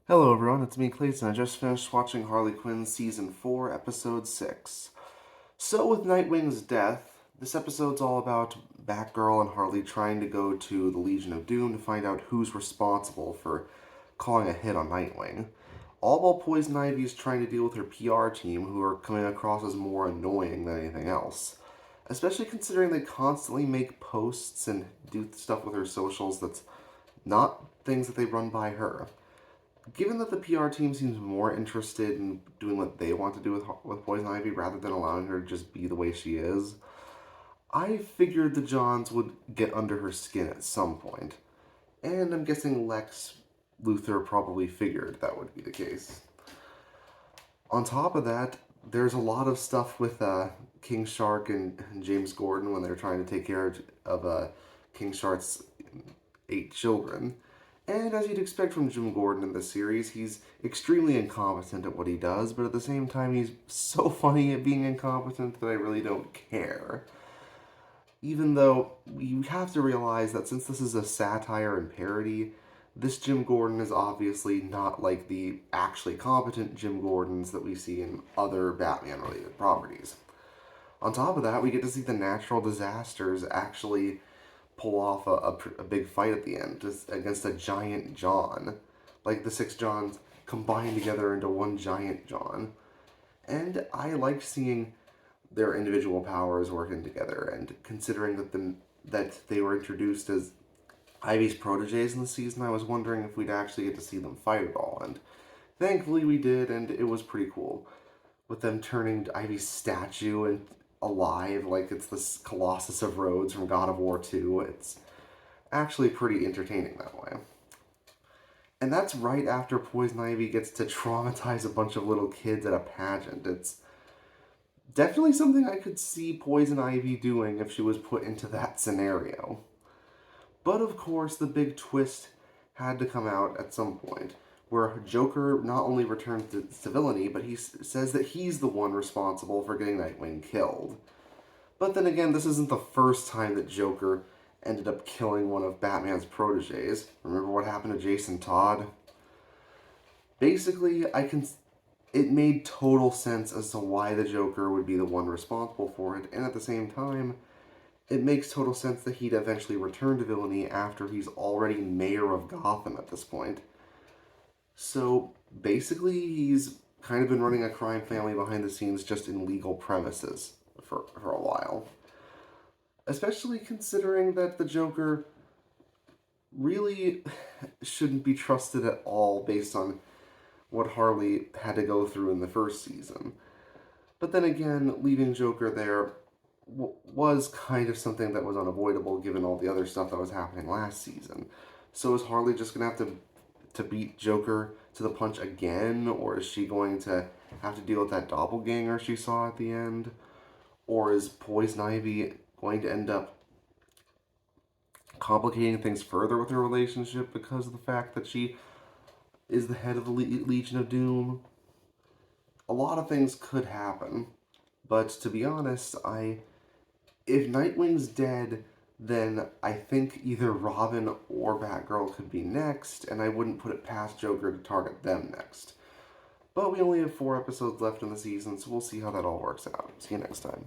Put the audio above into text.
Hello everyone, it's me Clayton. I just finished watching Harley Quinn Season 4, Episode 6. So with Nightwing's death, this episode's all about Batgirl and Harley trying to go to the Legion of Doom to find out who's responsible for calling a hit on Nightwing. All while Poison Ivy is trying to deal with her PR team, who are coming across as more annoying than anything else. Especially considering they constantly make posts and do stuff with her socials that's not things that they run by her. Given that the PR team seems more interested in doing what they want to do with Poison Ivy rather than allowing her to just be the way she is, I figured the Johns would get under her skin at some point. And I'm guessing Lex Luthor probably figured that would be the case. On top of that, there's a lot of stuff with King Shark and James Gordon when they're trying to take care of King Shark's 8 children. And as you'd expect from Jim Gordon in this series, he's extremely incompetent at what he does, but at the same time, he's so funny at being incompetent that I really don't care. Even though you have to realize that since this is a satire and parody, this Jim Gordon is obviously not like the actually competent Jim Gordons that we see in other Batman related properties. On top of that, we get to see the natural disasters actually pull off a big fight at the end just against a giant John. Like the 6 Johns combined together into one giant John. And I like seeing their individual powers working together, and considering that they were introduced as Ivy's proteges in the season, I was wondering if we'd actually get to see them fight at all, and thankfully we did, and it was pretty cool. With them turning Ivy's statue and alive like it's this Colossus of Rhodes from God of War 2. It's actually pretty entertaining that way. And that's right after Poison Ivy gets to traumatize a bunch of little kids at a pageant. It's definitely something I could see Poison Ivy doing if she was put into that scenario. But of course, the big twist had to come out at some point, where Joker not only returns to civility, but he says that he's the one responsible for getting Nightwing killed. But then again, this isn't the first time that Joker ended up killing one of Batman's proteges. Remember what happened to Jason Todd? Basically, it made total sense as to why the Joker would be the one responsible for it, and at the same time, it makes total sense that he'd eventually return to villainy after he's already mayor of Gotham at this point. So basically, he's kind of been running a crime family behind the scenes just in legal premises for a while. Especially considering that the Joker really shouldn't be trusted at all based on what Harley had to go through in the first season. But then again, leaving Joker there was kind of something that was unavoidable given all the other stuff that was happening last season. So is Harley just going to have to beat Joker to the punch again, or is she going to have to deal with that doppelganger she saw at the end? Or is Poison Ivy going to end up complicating things further with her relationship because of the fact that she is the head of the Legion of Doom? A lot of things could happen, but to be honest, if Nightwing's dead, then I think either Robin or Batgirl could be next, and I wouldn't put it past Joker to target them next. But we only have 4 episodes left in the season, so we'll see how that all works out. See you next time.